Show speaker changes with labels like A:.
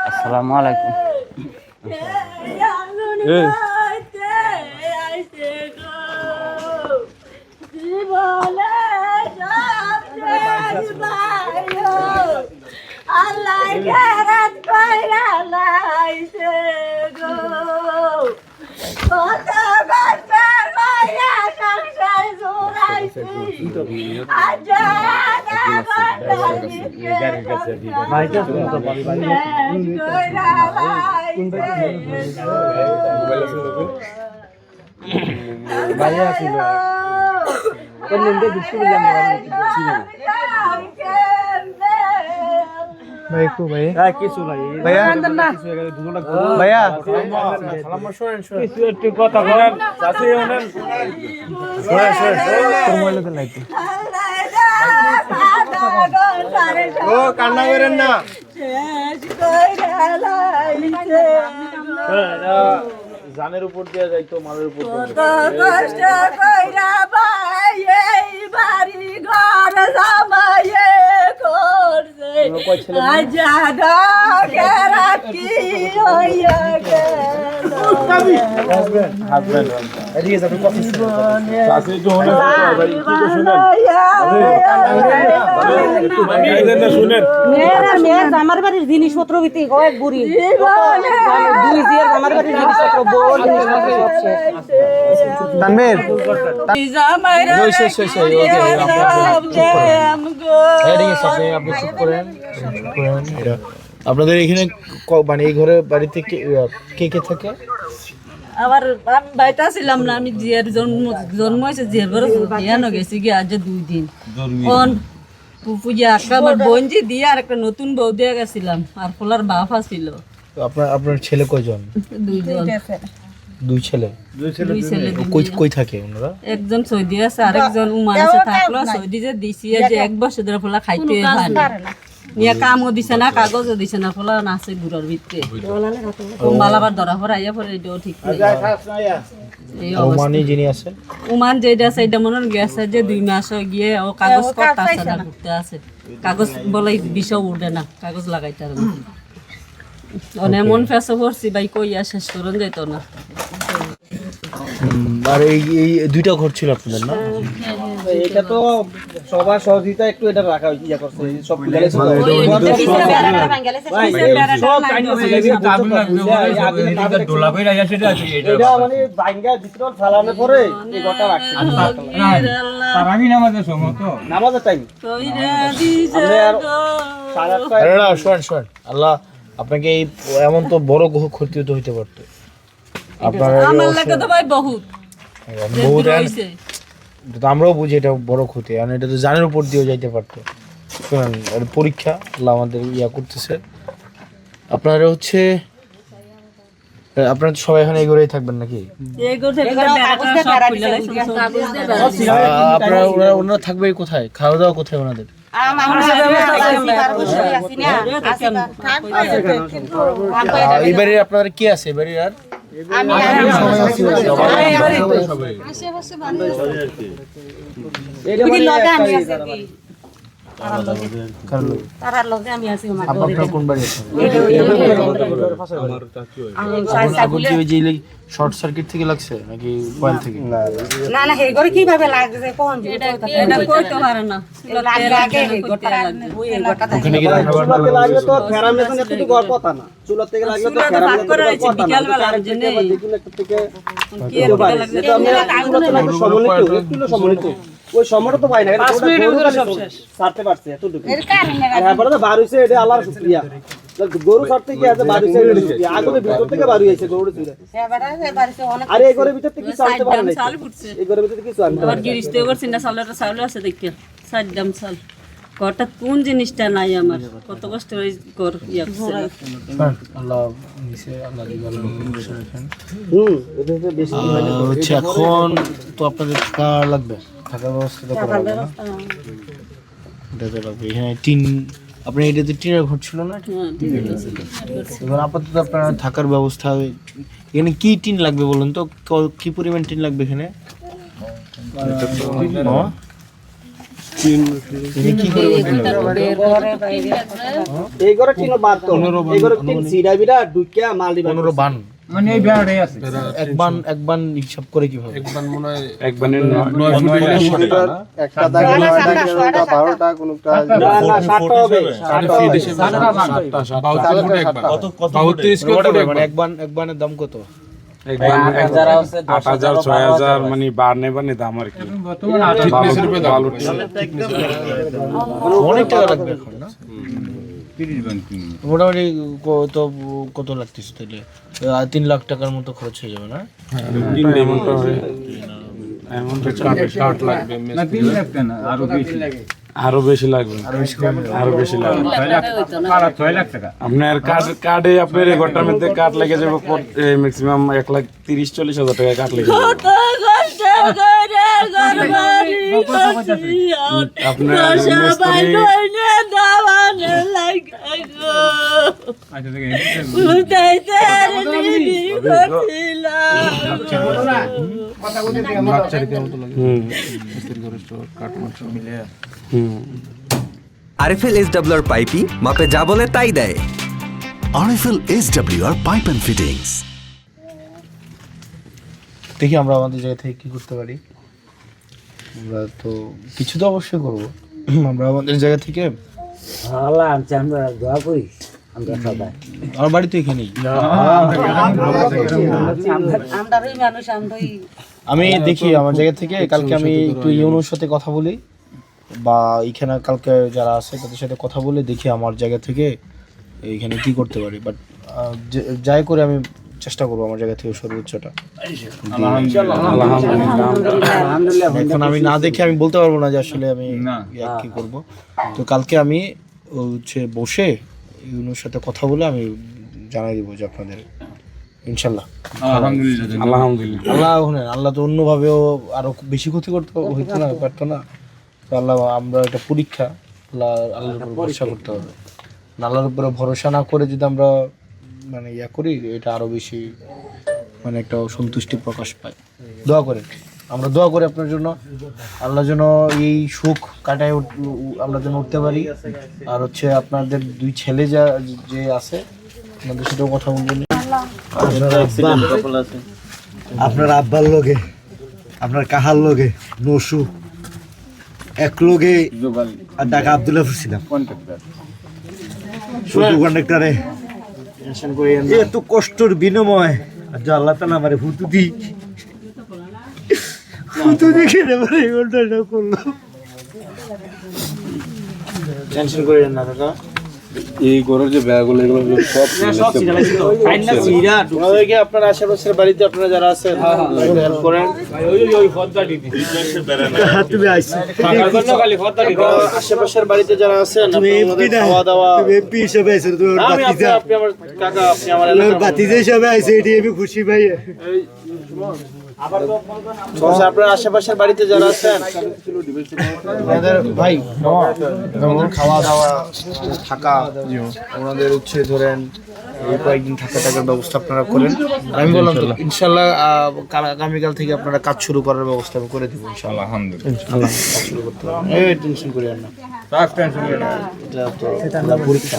A: আসসালামু আলাইকুম।
B: কান্না করেন না, জানের উপর দিয়ে যাইতো, মালের উপর
C: আমার বাড়ির জিনিসপত্র ভিত্তি কয়েক বুড়ি আমার বাড়ির
B: আপনাদের এখানে মানে এই ঘরে বাড়িতে কে কে থাকে?
D: আবার আমি বাইতা ছিলাম না, আমি জিয়ার জন্ম হয়েছে জিয়ার ঘরে বিয়ানো গেছি গিয়ে আজ 2 দিন কোন পূজা আমার বোন যে দিয়ে আর একটা নতুন বউ দিয়ে গেছিলাম আর ফলার বাপ ছিল।
B: তো আপনার ছেলে কয়জন? 2 ছেলে। কই থাকে ওনারা? একজন
D: সৌদি আছে, আরেকজন ওমান আছে থাকলো। সৌদি যে দিছি যে 1 বছর ধরে ফলা খাইতে হয় না, নিয়ে কামও দিছে না, কাগজও দিছে না, ফলা নাচে ঘুরার ভিতরে মালাবার ধরা পড়ে আইয়া পরে এটাও ঠিক
B: ওমানি যিনি আছে,
D: ওমান যেটা আছে এটা মনে গেছে যে 2 মাস গিয়ে ও কাগজ করতেছে না, ঘুরতে আছে কাগজ বলে বিষও উঠে না, কাগজ লাগাইতে আর অনেক মন ফেসে পড়ছি ভাই কইয়া শেষ করুন যেত না।
B: আর এই 2টা ঘর ছিল আপনাদের না?
E: এটা তো সবার সহযোগিতা একটু এটা রাখা ইয়া করছে সব এটা মানে ভাঙ্গা ভিতর ফালানোর পরে এই ঘরটা রাখছে নামাজের টাইম
B: শোন আল্লাহ আপনাকে এই এমন তো বড় ক্ষতি হইতে পারতো আপনার।
D: আমার লাগে তো ভাই বহুত
B: আমরাও বুঝি এটা বড় ক্ষতি, কারণ এটা তো জানের উপর দিয়েও যাইতে পারতো। শুনেন পরীক্ষা আল্লাহ আমাদের ইয়া করতেছে। আপনারা হচ্ছে আপনারা সবাই এখানে এই ঘরেই থাকবেন নাকি? আপনারা ওনারা থাকবে কোথায়? খাওয়া দাওয়া কোথায় ওনাদের? এই বাড়ির আপনাদের কি আছে? এই বাড়ির আর শর্ট সার্কিট থেকে লাগছে নাকি কয়েল থেকে?
C: না না এই করে কিভাবে লাগছে কোন
D: এটা কইতে পারে না,
C: লাগে এই গোটা ওই গোটা
B: ওখানে কি
E: লাগলে তো ফেরামেশন এত গড় কথা না, চুলা থেকে লাগলে তো ফেরামেশন
D: করে আছে বিকাল বেলা জন্য
E: দেখুন একটা থেকে
D: কি লাগছে
E: একটু সম্মানিত ওই সময়টা তো পাই না, এটা ছাড়তে পারছে এতটুকু। আর তারপরে তো বার হইছে, এটা আল্লাহর শুকরিয়া। গরু ছাড়তে গিয়ে আছে বার হইছে, আগুনের ভিতর থেকে বার হইছে গরু ছিল। আর এই ঘরের ভিতর থেকে কিছু আনতে পারে না, এই ঘরের ভিতর থেকে কিছু আনতে
D: আবার গিরিস্তে করছি না, চাউলটা চাউল আছে দেখিয়া 4 দাম চাল। ঘরটা কোন জিনিসটা নাই আমার, কত কষ্ট করে ঘর ইয়া করছে।
B: আল্লাহ নিচে আল্লাহ দিবালো রাখেন। এটা বেশি হচ্ছে এখন তো আপনাদের টাকা লাগবে, থাকার ব্যবস্থা তো করা লাগবে না? এটা লাগবে। এখানে টিন, আপনি এটাতে টিনের ঘর ছিল না? এবার আপাতত আপনার থাকার ব্যবস্থা, এখানে কি টিন লাগবে বলুন তো, কি পরিমাণ টিন লাগবে এখানে? তিনি কি করে
E: এই ঘরে টিনো বাদ তো এই ঘরে টিন সিডা বিরা ঢুকিয়া মাল দিবা
B: 15 বান
F: মানে এই বেড়াই আছে
B: এক বান হিসাব করে কিভাবে
G: একবারের
E: একটা দাগে 9টা 12টা কোনটা না 7টা হবে 7টা
B: মানে এক বানের দাম কত?
G: 8,000 6,000 মানে বানে দাম আর কি
B: অনেক টাকা লাগবে এখন না? মোটামুটি কত লাগতেছে তাহলে 3 লাখ টাকার মতো খরচ হয়ে যাবে না?
G: আরো বেশি লাগবে আপনার কার্ডে আপনার ঘরটার মধ্যে কাঠ লেগে যাবে ম্যাক্সিমাম 1,30,40,000 টাকা কাঠ লেগে যাবে আপনার
H: আরএফএল এসডব্লিউআর পাইপি মাপে যা বলে তাই দেয়।
I: RFL SWR pipe and fittings.
B: দেখি আমরা আমাদের জায়গা থেকে কি করতে পারি। আমরা তো কিছু তো অবশ্যই করবো। আমরা আমাদের জায়গা থেকে
A: আমরা দোয়া করি আমরা সবাই
B: আমার বাড়ি তো এখানেই। আমি দেখি আমার জায়গা থেকে কালকে আমি একটু ইউনোর সাথে কথা বলি বা এখানে কালকে যারা আছে তাদের সাথে কথা বলে দেখি আমার জায়গা থেকে এইখানে কি করতে পারি। বাট যাই করে আমি চেষ্টা করবো আমার জায়গা থেকে সর্বোচ্চটা। এখন আমি না দেখে আমি বলতে পারবো না যে আসলে আমি কি করব। তো কালকে আমি হচ্ছে বসে ইউনোর সাথে কথা বলে আমি জানাই দিব যে আপনাদের ইনশাল্লাহ। আল্লাহ তো অন্যভাবেও আরো বেশি ক্ষতি করতে হইতো না পারতো না। তো আল্লাহ আমরা এটা পরীক্ষা, আল্লাহর উপর ভরসা করতে হবে। আল্লাহর উপরে ভরসা না করে যদি আমরা মানে করি এটা আরো বেশি মানে একটা সন্তুষ্টি প্রকাশ পায়। দোয়া করেন, আমরা দোয়া করি আপনার জন্য, আল্লাহ যেন এই সুখ কাটায় আমরা যেন উঠতে পারি। আর হচ্ছে আপনাদের 2 ছেলে যে আছে আপনাদের সাথেও কথা বলবেন।
J: আপনার আব্বার লগে আপনার কাহার লগে নসু এক লগে আর ঢাকা আব্দুল্লাহ ছিলাম শুধু কন্ডাক্টরে এত কষ্টর বিনিময় আর যে আল্লাহ তাআলা আমারে হুতু দেখে এবারে ঘটনাটা করলো।
B: টেনশন করেন না কাকা।
G: এই ঘরের যে ব্যাগগুলো এগুলো সব
B: আপনার আশেপাশের বাড়িতে আপনারা যারা আছেন হেল্প করেন।
J: তুমি আইছো
B: আশেপাশের বাড়িতে যারা আছেন
J: তুমি
B: খাওয়া দাওয়া
J: এমপি হিসেবে আইছো তুমি বাতিজা
B: আপনি আমার কাকা আপনি আমার
J: বাতিজা হিসেবে আইছো এটি আমি খুশি ভাই।
B: আপনার আশেপাশের বাড়িতে যারা আছেন আমাদের ভাই আমাদের খাওয়া দাওয়া থাকা ওনাদের হচ্ছে ধরেন কয়েকদিন থাকার ব্যবস্থা আপনারা করেন। আমি বললাম তো ইনশাল্লাহ আগামীকাল থেকে আপনারা কাজ শুরু করার ব্যবস্থা আমি করে দেবো ইনশাল্লাহ। আলহামদুলিল্লাহ শুরু করতে হবে, টেনশন করিয়েন না, এটা তো পরীক্ষা।